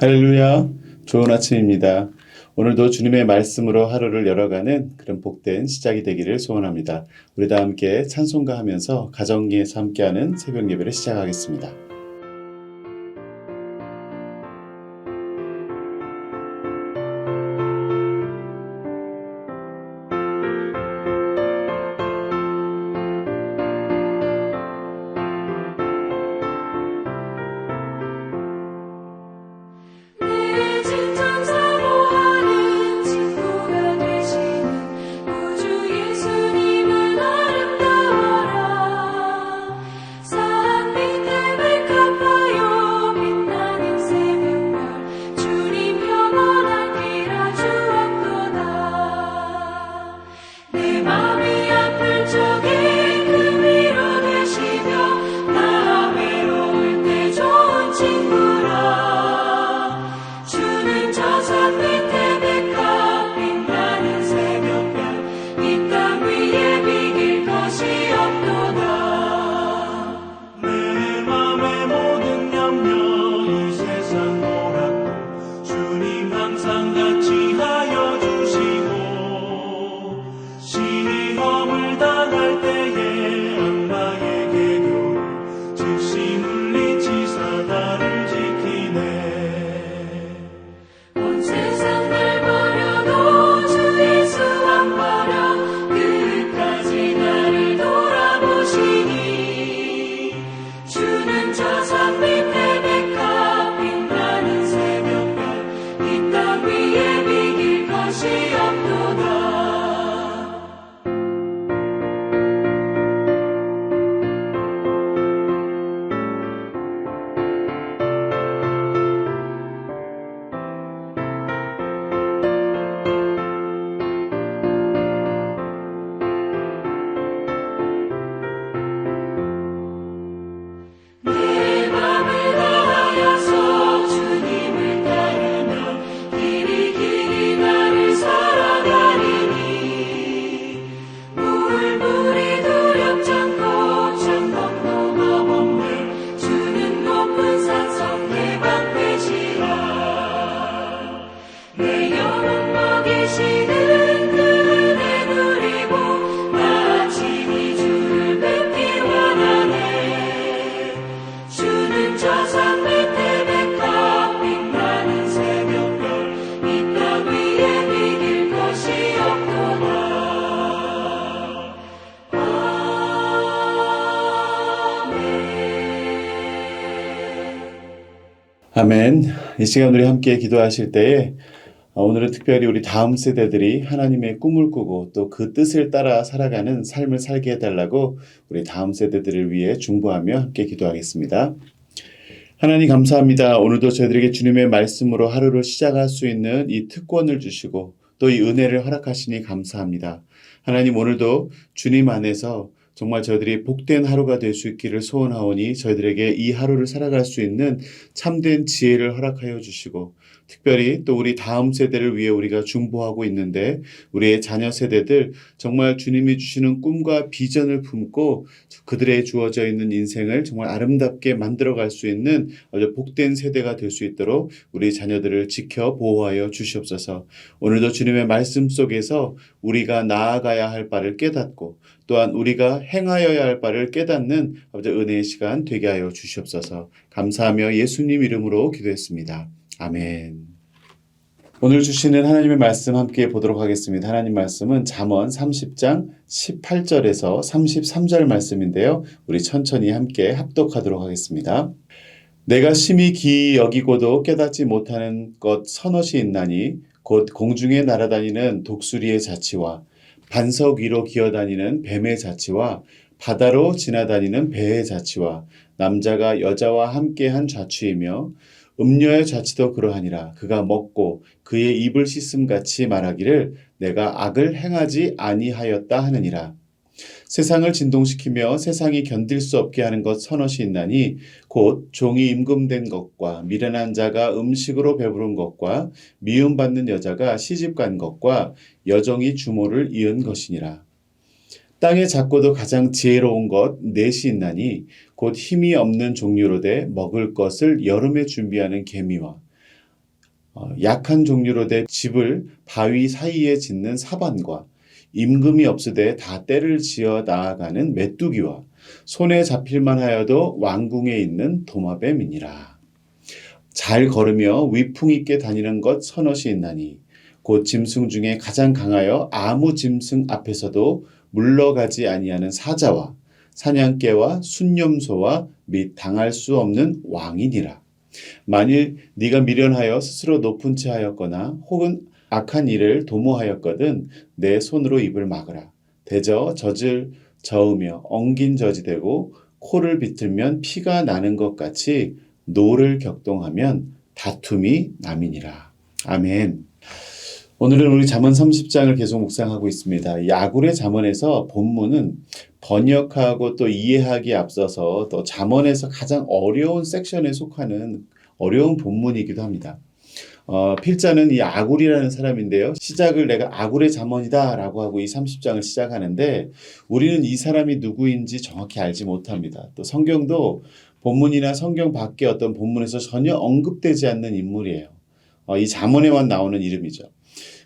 할렐루야. 좋은 아침입니다. 오늘도 주님의 말씀으로 하루를 열어가는 그런 복된 시작이 되기를 소원합니다. 우리 다 함께 찬송가 하면서 가정에서 함께하는 새벽 예배를 시작하겠습니다. 아멘. 이 시간 우리 함께 기도하실 때에 오늘은 특별히 우리 다음 세대들이 하나님의 꿈을 꾸고 또 그 뜻을 따라 살아가는 삶을 살게 해달라고 우리 다음 세대들을 위해 중보하며 함께 기도하겠습니다. 하나님 감사합니다. 오늘도 저희들에게 주님의 말씀으로 하루를 시작할 수 있는 이 특권을 주시고 또 이 은혜를 허락하시니 감사합니다. 하나님 오늘도 주님 안에서 정말 저희들이 복된 하루가 될 수 있기를 소원하오니 저희들에게 이 하루를 살아갈 수 있는 참된 지혜를 허락하여 주시고 특별히 또 우리 다음 세대를 위해 우리가 중보하고 있는데 우리의 자녀 세대들 정말 주님이 주시는 꿈과 비전을 품고 그들의 주어져 있는 인생을 정말 아름답게 만들어갈 수 있는 아주 복된 세대가 될 수 있도록 우리 자녀들을 지켜 보호하여 주시옵소서. 오늘도 주님의 말씀 속에서 우리가 나아가야 할 바를 깨닫고 또한 우리가 행하여야 할 바를 깨닫는 아버지 은혜의 시간 되게 하여 주시옵소서. 감사하며 예수님 이름으로 기도했습니다. 아멘. 오늘 주시는 하나님의 말씀 함께 보도록 하겠습니다. 하나님 말씀은 잠언 30장 18절에서 33절 말씀인데요. 우리 천천히 함께 합독하도록 하겠습니다. 내가 심히 기이 여기고도 깨닫지 못하는 것 서너시 있나니 곧 공중에 날아다니는 독수리의 자치와 반석 위로 기어다니는 뱀의 자치와 바다로 지나다니는 배의 자치와 남자가 여자와 함께한 자취이며 음녀의 자치도 그러하니라. 그가 먹고 그의 입을 씻음같이 말하기를 내가 악을 행하지 아니하였다 하느니라. 세상을 진동시키며 세상이 견딜 수 없게 하는 것 서너시 있나니 곧 종이 임금된 것과 미련한 자가 음식으로 배부른 것과 미움받는 여자가 시집간 것과 여종이 주모를 이은 것이니라. 땅의 작고도 가장 지혜로운 것 넷이 있나니 곧 힘이 없는 종류로 돼 먹을 것을 여름에 준비하는 개미와 약한 종류로 된 집을 바위 사이에 짓는 사반과 임금이 없으되 다 때를 지어 나아가는 메뚜기와 손에 잡힐만 하여도 왕궁에 있는 도마뱀이니라. 잘 걸으며 위풍 있게 다니는 것 서너시 있나니 곧 짐승 중에 가장 강하여 아무 짐승 앞에서도 물러가지 아니하는 사자와 사냥개와 순념소와 및 당할 수 없는 왕이니라. 만일 네가 미련하여 스스로 높은 채 하였거나 혹은 악한 일을 도모하였거든 내 손으로 입을 막으라. 대저 젖을 저으며 엉긴 젖이 되고 코를 비틀면 피가 나는 것 같이 노를 격동하면 다툼이 남이니라. 아멘. 오늘은 우리 잠언 30장을 계속 묵상하고 있습니다. 이 아굴의 잠언에서 본문은 번역하고 또 이해하기에 앞서서 또 잠언에서 가장 어려운 섹션에 속하는 어려운 본문이기도 합니다. 필자는 이 아굴이라는 사람인데요. 시작을 내가 아굴의 잠언이다 라고 하고 이 30장을 시작하는데 우리는 이 사람이 누구인지 정확히 알지 못합니다. 또 성경도 본문이나 성경 밖의 어떤 본문에서 전혀 언급되지 않는 인물이에요. 이 잠언에만 나오는 이름이죠.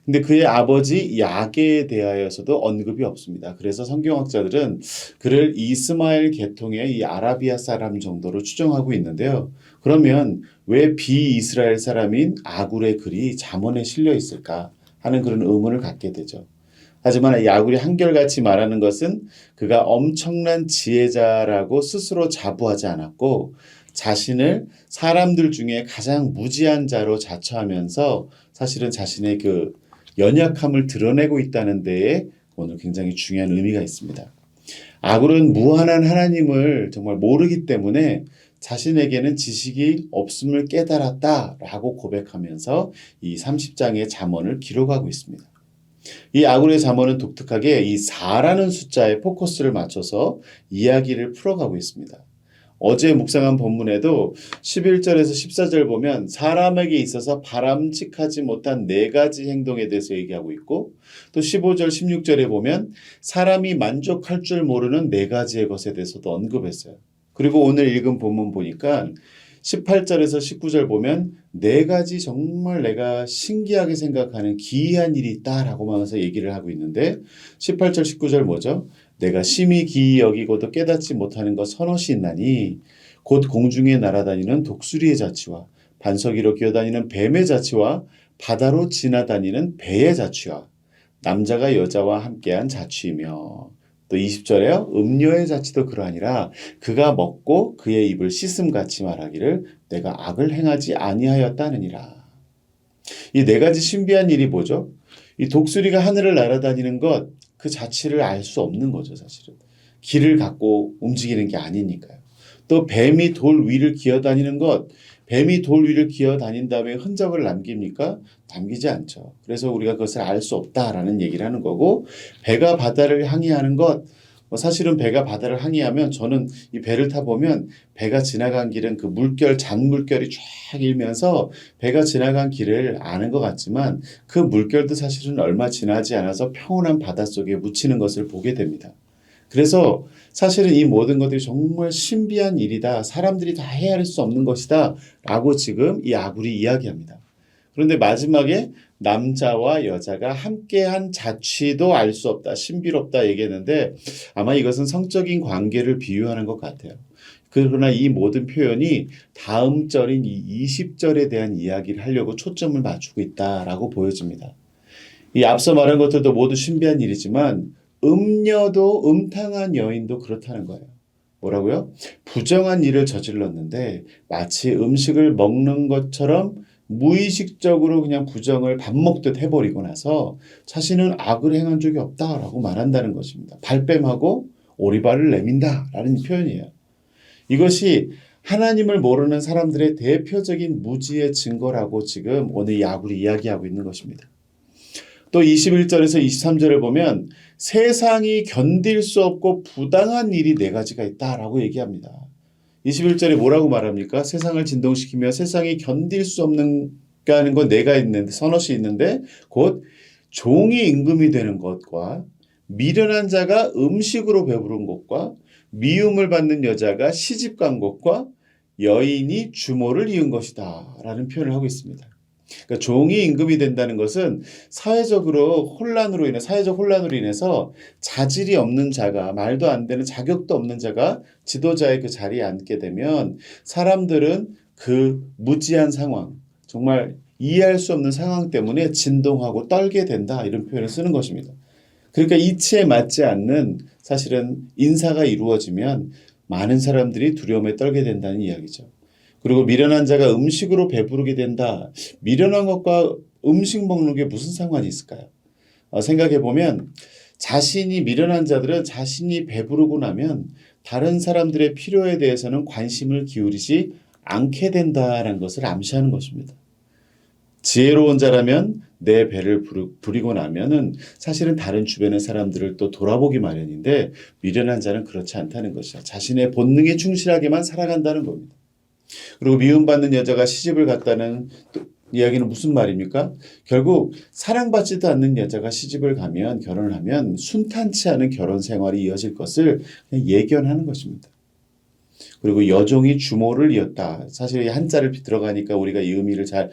근데 그의 아버지 야게에 대하여서도 언급이 없습니다. 그래서 성경학자들은 그를 이스마엘 계통의 이 아라비아 사람 정도로 추정하고 있는데요. 그러면 왜 비이스라엘 사람인 아굴의 글이 잠언에 실려 있을까 하는 그런 의문을 갖게 되죠. 하지만 이 아굴이 한결같이 말하는 것은 그가 엄청난 지혜자라고 스스로 자부하지 않았고 자신을 사람들 중에 가장 무지한 자로 자처하면서 사실은 자신의 그 연약함을 드러내고 있다는 데에 오늘 굉장히 중요한 의미가 있습니다. 아굴은 무한한 하나님을 정말 모르기 때문에 자신에게는 지식이 없음을 깨달았다라고 고백하면서 이 30장의 잠언을 기록하고 있습니다. 이 아굴의 잠언은 독특하게 이 4라는 숫자에 포커스를 맞춰서 이야기를 풀어가고 있습니다. 어제 묵상한 본문에도 11절에서 14절 보면 사람에게 있어서 바람직하지 못한 4가지 행동에 대해서 얘기하고 있고 또 15절, 16절에 보면 사람이 만족할 줄 모르는 4가지의 것에 대해서도 언급했어요. 그리고 오늘 읽은 본문 보니까 18절에서 19절 보면 4가지 정말 내가 신기하게 생각하는 기이한 일이 있다라고 하면서 얘기를 하고 있는데 18절, 19절 뭐죠? 내가 심히 기이 여기고도 깨닫지 못하는 것 서너시 있나니 곧 공중에 날아다니는 독수리의 자취와 반석 위로 기어다니는 뱀의 자취와 바다로 지나다니는 배의 자취와 남자가 여자와 함께한 자취이며 또 20절에요. 음료의 자취도 그러하니라 그가 먹고 그의 입을 씻음같이 말하기를 내가 악을 행하지 아니하였다느니라. 이 4가지 신비한 일이 뭐죠? 이 독수리가 하늘을 날아다니는 것 그 자취를 알 수 없는 거죠, 사실은. 길을 갖고 움직이는 게 아니니까요. 또 뱀이 돌 위를 기어다니는 것, 뱀이 돌 위를 기어다닌 다음에 흔적을 남깁니까? 남기지 않죠. 그래서 우리가 그것을 알 수 없다라는 얘기를 하는 거고 배가 바다를 항해하는 것, 사실은 배가 바다를 항해하면 저는 이 배를 타보면 배가 지나간 길은 그 물결, 잔물결이 쫙 일면서 배가 지나간 길을 아는 것 같지만 그 물결도 사실은 얼마 지나지 않아서 평온한 바닷속에 묻히는 것을 보게 됩니다. 그래서 사실은 이 모든 것들이 정말 신비한 일이다. 사람들이 다 헤아릴 수 없는 것이다. 라고 지금 이 아굴이 이야기합니다. 그런데 마지막에 남자와 여자가 함께한 자취도 알 수 없다. 신비롭다 얘기했는데 아마 이것은 성적인 관계를 비유하는 것 같아요. 그러나 이 모든 표현이 다음 절인 이 20절에 대한 이야기를 하려고 초점을 맞추고 있다라고 보여집니다. 이 앞서 말한 것들도 모두 신비한 일이지만 음녀도 음탕한 여인도 그렇다는 거예요. 뭐라고요? 부정한 일을 저질렀는데 마치 음식을 먹는 것처럼 무의식적으로 그냥 부정을 밥 먹듯 해버리고 나서 자신은 악을 행한 적이 없다라고 말한다는 것입니다. 발뺌하고 오리발을 내민다라는 표현이에요. 이것이 하나님을 모르는 사람들의 대표적인 무지의 증거라고 지금 오늘 이 아굴이 이야기하고 있는 것입니다. 또 21절에서 23절을 보면 세상이 견딜 수 없고 부당한 일이 4가지가 있다라고 얘기합니다. 21절에 뭐라고 말합니까? 세상을 진동시키며 세상이 견딜 수 없는 하는 건 4가 있는데 서너시 있는데 곧 종이 임금이 되는 것과 미련한 자가 음식으로 배부른 것과 미움을 받는 여자가 시집간 것과 여인이 주모를 이은 것이다 라는 표현을 하고 있습니다. 그러니까 종이 임금이 된다는 것은 사회적 혼란으로 인해서 자질이 없는 자가, 말도 안 되는 자격도 없는 자가 지도자의 그 자리에 앉게 되면 사람들은 그 무지한 상황, 정말 이해할 수 없는 상황 때문에 진동하고 떨게 된다, 이런 표현을 쓰는 것입니다. 그러니까 이치에 맞지 않는 사실은 인사가 이루어지면 많은 사람들이 두려움에 떨게 된다는 이야기죠. 그리고 미련한 자가 음식으로 배부르게 된다. 미련한 것과 음식 먹는 게 무슨 상관이 있을까요? 생각해 보면 미련한 자들은 자신이 배부르고 나면 다른 사람들의 필요에 대해서는 관심을 기울이지 않게 된다는 것을 암시하는 것입니다. 지혜로운 자라면 내 배를 부리고 나면은 사실은 다른 주변의 사람들을 또 돌아보기 마련인데, 미련한 자는 그렇지 않다는 것이죠. 자신의 본능에 충실하게만 살아간다는 겁니다. 그리고 미움받는 여자가 시집을 갔다는 이야기는 무슨 말입니까? 결국 사랑받지도 않는 여자가 시집을 가면, 결혼을 하면 순탄치 않은 결혼 생활이 이어질 것을 그냥 예견하는 것입니다. 그리고 여종이 주모를 이었다. 사실 이 한자를 들어가니까 우리가 이 의미를 잘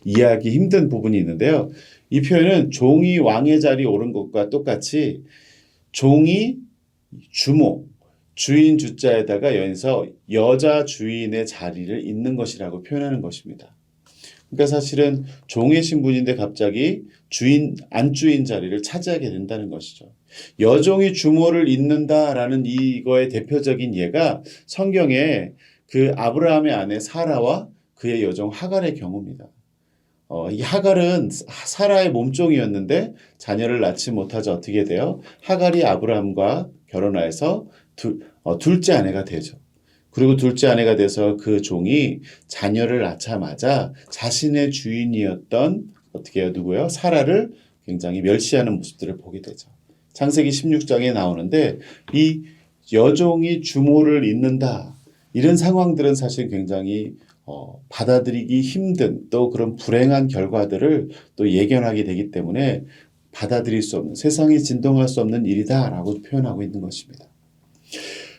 이해하기 힘든 부분이 있는데요. 이 표현은 종이 왕의 자리에 오른 것과 똑같이 종이 주모, 주인 주자에다가 여기서 여자 주인의 자리를 잇는 것이라고 표현하는 것입니다. 그러니까 사실은 종의 신분인데 갑자기 안주인 자리를 차지하게 된다는 것이죠. 여종이 주모를 잇는다라는 이거의 대표적인 예가 성경에 그 아브라함의 아내 사라와 그의 여종 하갈의 경우입니다. 이 하갈은 사라의 몸종이었는데 자녀를 낳지 못하자 어떻게 돼요? 하갈이 아브라함과 결혼하여서 둘째 아내가 되죠. 그리고 둘째 아내가 돼서 그 종이 자녀를 낳자마자 자신의 주인이었던 어떻게 해요? 누구요? 사라를 굉장히 멸시하는 모습들을 보게 되죠. 창세기 16장에 나오는데 이 여종이 주모를 잇는다, 이런 상황들은 사실 굉장히 받아들이기 힘든, 또 그런 불행한 결과들을 또 예견하게 되기 때문에 받아들일 수 없는, 세상이 진동할 수 없는 일이다라고 표현하고 있는 것입니다.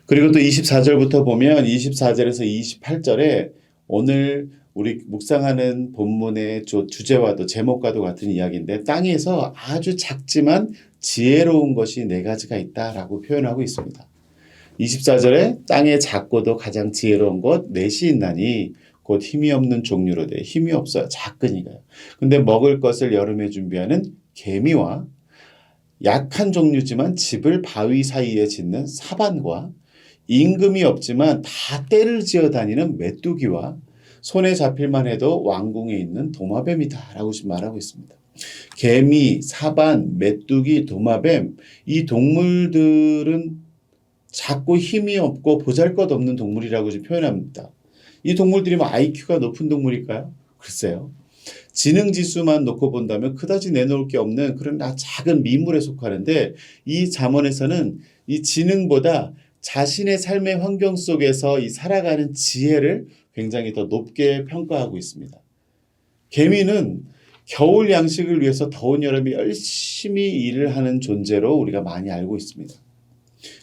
그리고 또 24절부터 보면 24절에서 28절에 오늘 우리 묵상하는 본문의 주제와도 제목과도 같은 이야기인데, 땅에서 아주 작지만 지혜로운 것이 네 가지가 있다라고 표현하고 있습니다. 24절에 땅에 작고도 가장 지혜로운 것 넷이 있나니 곧 힘이 없는 종류로 돼. 힘이 없어요. 작으니까요. 근데 먹을 것을 여름에 준비하는 개미와 약한 종류지만 집을 바위 사이에 짓는 사반과 임금이 없지만 다 떼를 지어 다니는 메뚜기와 손에 잡힐만 해도 왕궁에 있는 도마뱀이다 라고 지금 말하고 있습니다. 개미, 사반, 메뚜기, 도마뱀, 이 동물들은 작고 힘이 없고 보잘것없는 동물이라고 지금 표현합니다. 이 동물들이 뭐 IQ가 높은 동물일까요? 글쎄요. 지능지수만 놓고 본다면 그다지 내놓을 게 없는 그런 작은 미물에 속하는데, 이 잠언에서는 이 지능보다 자신의 삶의 환경 속에서 이 살아가는 지혜를 굉장히 더 높게 평가하고 있습니다. 개미는 겨울 양식을 위해서 더운 여름에 열심히 일을 하는 존재로 우리가 많이 알고 있습니다.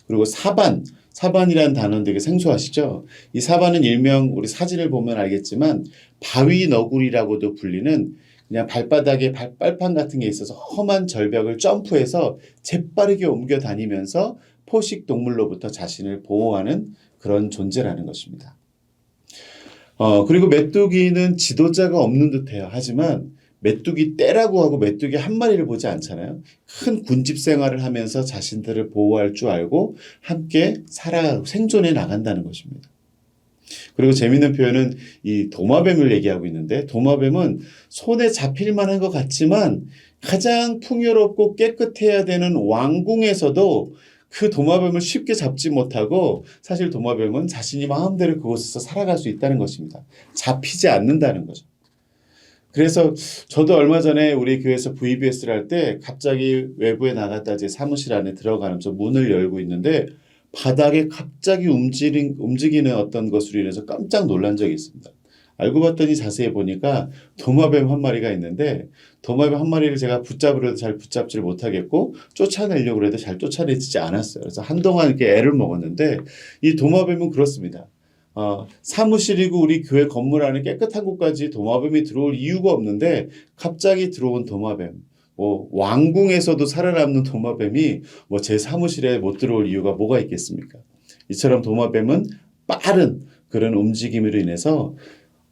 그리고 사반이라는 단어는 되게 생소하시죠? 이 사반은 일명 우리 사진을 보면 알겠지만 바위 너구리라고도 불리는, 그냥 발바닥에 빨판 같은 게 있어서 험한 절벽을 점프해서 재빠르게 옮겨 다니면서 포식 동물로부터 자신을 보호하는 그런 존재라는 것입니다. 그리고 메뚜기는 지도자가 없는 듯해요. 하지만 메뚜기 떼라고 하고 메뚜기 한 마리를 보지 않잖아요. 큰 군집 생활을 하면서 자신들을 보호할 줄 알고 함께 생존해 나간다는 것입니다. 그리고 재미있는 표현은 이 도마뱀을 얘기하고 있는데, 도마뱀은 손에 잡힐 만한 것 같지만 가장 풍요롭고 깨끗해야 되는 왕궁에서도 그 도마뱀을 쉽게 잡지 못하고, 사실 도마뱀은 자신이 마음대로 그곳에서 살아갈 수 있다는 것입니다. 잡히지 않는다는 거죠. 그래서 저도 얼마 전에 우리 교회에서 VBS를 할 때 갑자기 외부에 나갔다 제 사무실 안에 들어가면서 문을 열고 있는데 바닥에 갑자기 움직이는 어떤 것으로 인해서 깜짝 놀란 적이 있습니다. 알고 봤더니 자세히 보니까 도마뱀 한 마리가 있는데, 도마뱀 한 마리를 제가 붙잡으려도 잘 붙잡지를 못하겠고 쫓아내려고 해도 잘 쫓아내지지 않았어요. 그래서 한동안 이렇게 애를 먹었는데, 이 도마뱀은 그렇습니다. 사무실이고 우리 교회 건물 안에 깨끗한 곳까지 도마뱀이 들어올 이유가 없는데 갑자기 들어온 도마뱀. 왕궁에서도 살아남는 도마뱀이 제 사무실에 못 들어올 이유가 뭐가 있겠습니까? 이처럼 도마뱀은 빠른 그런 움직임으로 인해서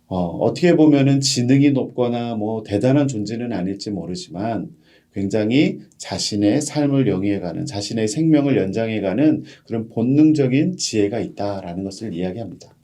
어떻게 보면은 지능이 높거나 대단한 존재는 아닐지 모르지만 굉장히 자신의 삶을 영위해가는, 자신의 생명을 연장해가는 그런 본능적인 지혜가 있다라는 것을 이야기합니다.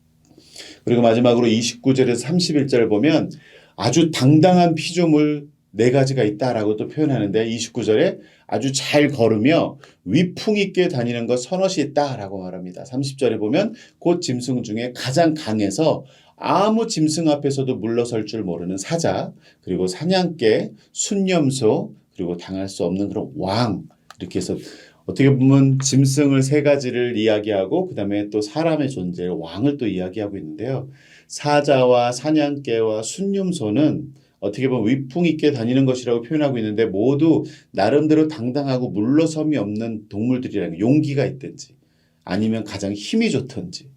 그리고 마지막으로 29절에서 31절을 보면 아주 당당한 피조물 4가지가 있다라고 또 표현하는데 29절에 아주 잘 걸으며 위풍 있게 다니는 것 서넛이 있다라고 말합니다. 30절에 보면 곧 짐승 중에 가장 강해서 아무 짐승 앞에서도 물러설 줄 모르는 사자, 그리고 사냥개, 순념소, 그리고 당할 수 없는 그런 왕, 이렇게 해서 어떻게 보면 짐승을 3가지를 이야기하고 그 다음에 또 사람의 존재, 왕을 또 이야기하고 있는데요. 사자와 사냥개와 순념소는 어떻게 보면 위풍 있게 다니는 것이라고 표현하고 있는데 모두 나름대로 당당하고 물러섬이 없는 동물들이라는 용기가 있든지 아니면 가장 힘이 좋든지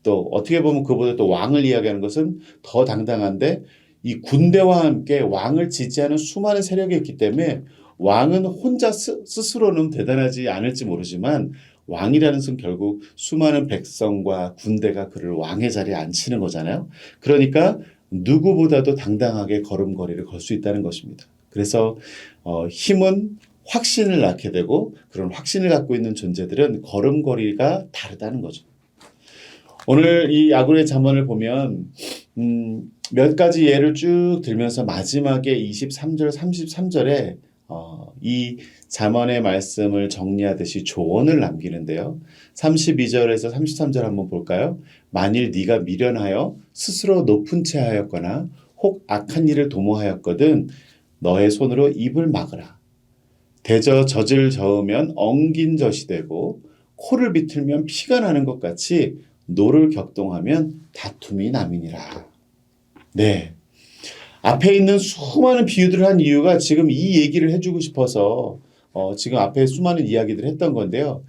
또 어떻게 보면 그보다 또 왕을 이야기하는 것은 더 당당한데 이 군대와 함께 왕을 지지하는 수많은 세력이 있기 때문에 왕은 혼자 스스로는 대단하지 않을지 모르지만 왕이라는 것은 결국 수많은 백성과 군대가 그를 왕의 자리에 앉히는 거잖아요. 그러니까 누구보다도 당당하게 걸음걸이를 걸 수 있다는 것입니다. 그래서 힘은 확신을 낳게 되고 그런 확신을 갖고 있는 존재들은 걸음걸이가 다르다는 거죠. 오늘 이 아굴의 잠언을 보면 몇 가지 예를 쭉 들면서 마지막에 23절, 33절에 이 잠언의 말씀을 정리하듯이 조언을 남기는데요. 32절에서 33절 한번 볼까요? 만일 네가 미련하여 스스로 높은 채 하였거나 혹 악한 일을 도모하였거든 너의 손으로 입을 막으라. 대저 젖을 저으면 엉긴 젖이 되고 코를 비틀면 피가 나는 것 같이 노를 격동하면 다툼이 남이니라. 네. 앞에 있는 수많은 비유들을 한 이유가 지금 이 얘기를 해주고 싶어서 지금 앞에 수많은 이야기들을 했던 건데요.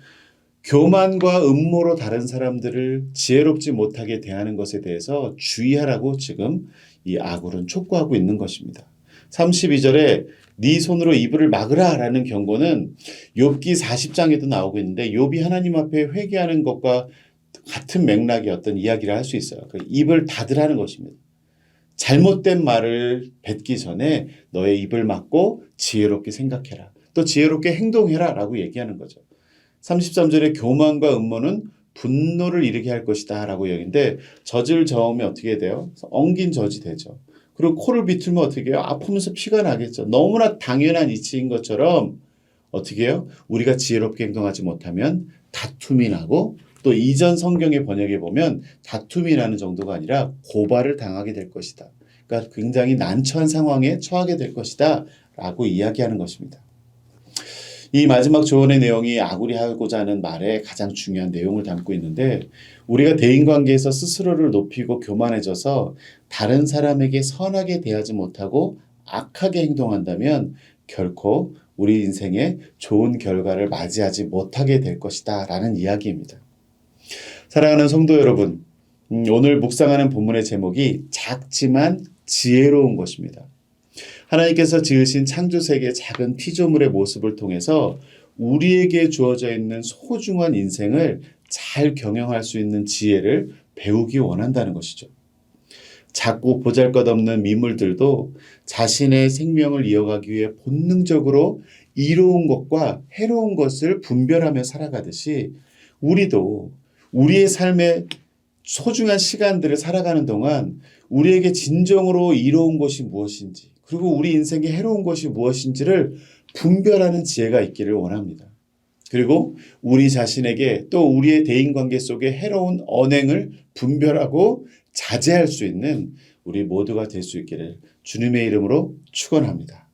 교만과 음모로 다른 사람들을 지혜롭지 못하게 대하는 것에 대해서 주의하라고 지금 이 아굴은 촉구하고 있는 것입니다. 32절에 네 손으로 이불을 막으라 라는 경고는 욥기 40장에도 나오고 있는데 욥이 하나님 앞에 회개하는 것과 같은 맥락의 어떤 이야기를 할 수 있어요. 입을 닫으라는 것입니다. 잘못된 말을 뱉기 전에 너의 입을 막고 지혜롭게 생각해라. 또 지혜롭게 행동해라 라고 얘기하는 거죠. 33절에 교만과 음모는 분노를 일으키게 할 것이다 라고 얘기인데 젖을 저으면 어떻게 돼요? 엉긴 젖이 되죠. 그리고 코를 비틀면 어떻게 해요? 아프면서 피가 나겠죠. 너무나 당연한 이치인 것처럼 어떻게 해요? 우리가 지혜롭게 행동하지 못하면 다툼이 나고 또 이전 성경의 번역에 보면 다툼이라는 정도가 아니라 고발을 당하게 될 것이다. 그러니까 굉장히 난처한 상황에 처하게 될 것이다 라고 이야기하는 것입니다. 이 마지막 조언의 내용이 아굴이 하고자 하는 말에 가장 중요한 내용을 담고 있는데 우리가 대인관계에서 스스로를 높이고 교만해져서 다른 사람에게 선하게 대하지 못하고 악하게 행동한다면 결코 우리 인생에 좋은 결과를 맞이하지 못하게 될 것이다 라는 이야기입니다. 사랑하는 성도 여러분, 오늘 묵상하는 본문의 제목이 작지만 지혜로운 것입니다. 하나님께서 지으신 창조세계의 작은 피조물의 모습을 통해서 우리에게 주어져 있는 소중한 인생을 잘 경영할 수 있는 지혜를 배우기 원한다는 것이죠. 작고 보잘것없는 미물들도 자신의 생명을 이어가기 위해 본능적으로 이로운 것과 해로운 것을 분별하며 살아가듯이 우리도 우리의 삶의 소중한 시간들을 살아가는 동안 우리에게 진정으로 이로운 것이 무엇인지 그리고 우리 인생에 해로운 것이 무엇인지를 분별하는 지혜가 있기를 원합니다. 그리고 우리 자신에게 또 우리의 대인관계 속에 해로운 언행을 분별하고 자제할 수 있는 우리 모두가 될 수 있기를 주님의 이름으로 축원합니다.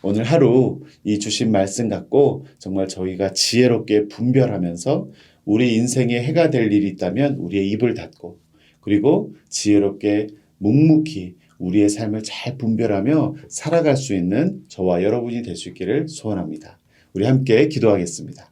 오늘 하루 이 주신 말씀 갖고 정말 저희가 지혜롭게 분별하면서 우리 인생에 해가 될 일이 있다면 우리의 입을 닫고 그리고 지혜롭게 묵묵히 우리의 삶을 잘 분별하며 살아갈 수 있는 저와 여러분이 될 수 있기를 소원합니다. 우리 함께 기도하겠습니다.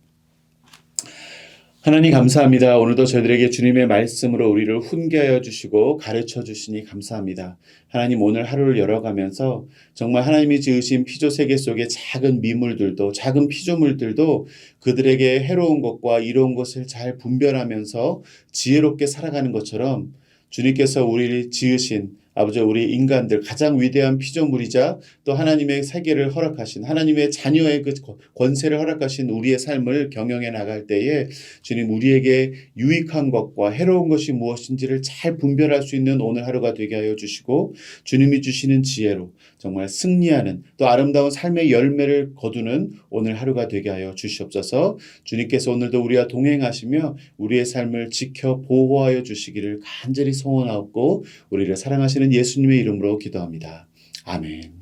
하나님 감사합니다. 오늘도 저희들에게 주님의 말씀으로 우리를 훈계하여 주시고 가르쳐 주시니 감사합니다. 하나님 오늘 하루를 열어가면서 정말 하나님이 지으신 피조 세계 속의 작은 미물들도 작은 피조물들도 그들에게 해로운 것과 이로운 것을 잘 분별하면서 지혜롭게 살아가는 것처럼 주님께서 우리를 지으신 아버지 우리 인간들 가장 위대한 피조물이자 또 하나님의 세계를 허락하신 하나님의 자녀의 그 권세를 허락하신 우리의 삶을 경영해 나갈 때에 주님 우리에게 유익한 것과 해로운 것이 무엇인지를 잘 분별할 수 있는 오늘 하루가 되게 하여 주시고 주님이 주시는 지혜로 정말 승리하는 또 아름다운 삶의 열매를 거두는 오늘 하루가 되게 하여 주시옵소서. 주님께서 오늘도 우리와 동행하시며 우리의 삶을 지켜 보호하여 주시기를 간절히 소원하옵고 우리를 사랑하시는 예수님의 이름으로 기도합니다. 아멘.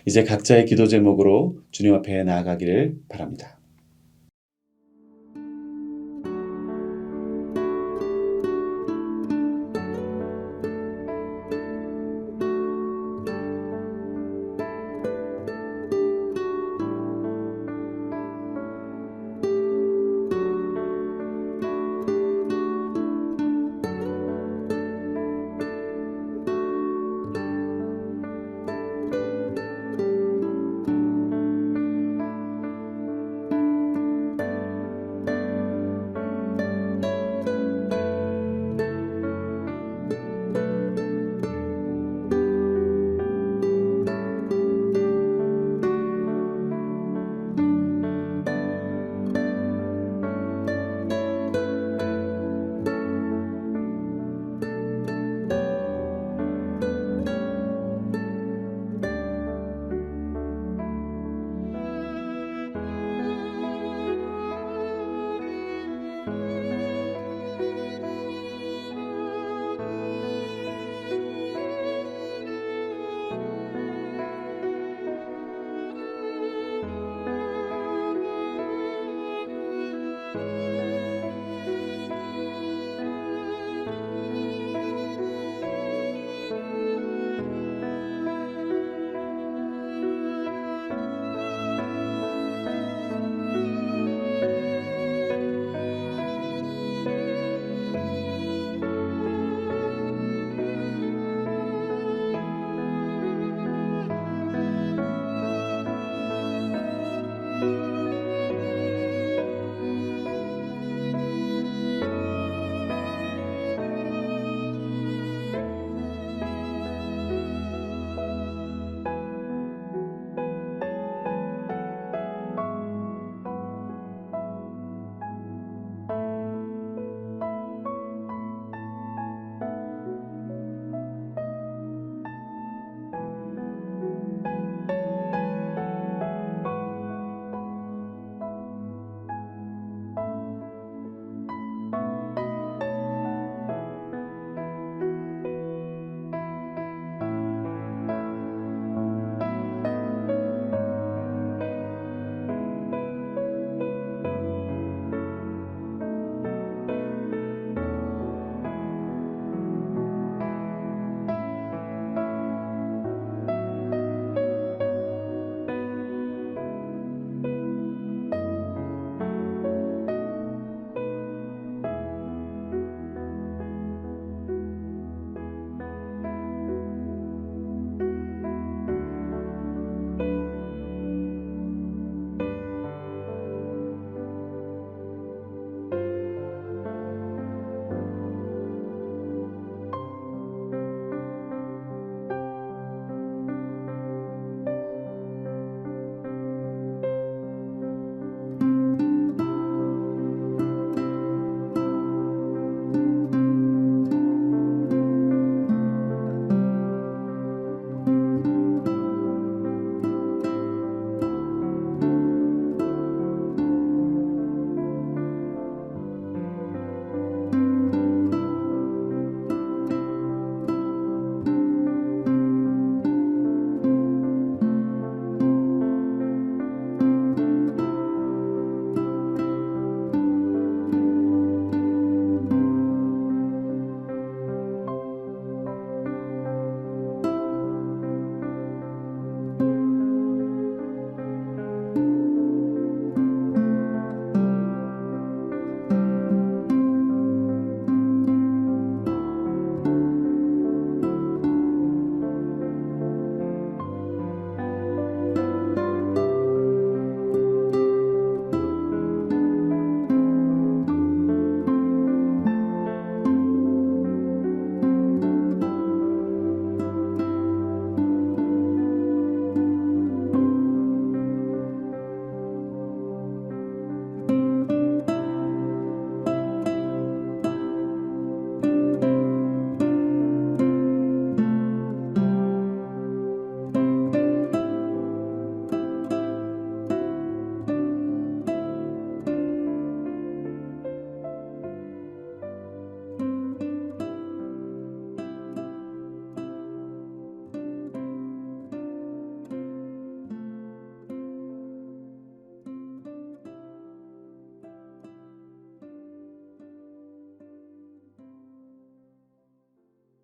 이제 각자의 기도 제목으로 주님 앞에 나아가기를 바랍니다.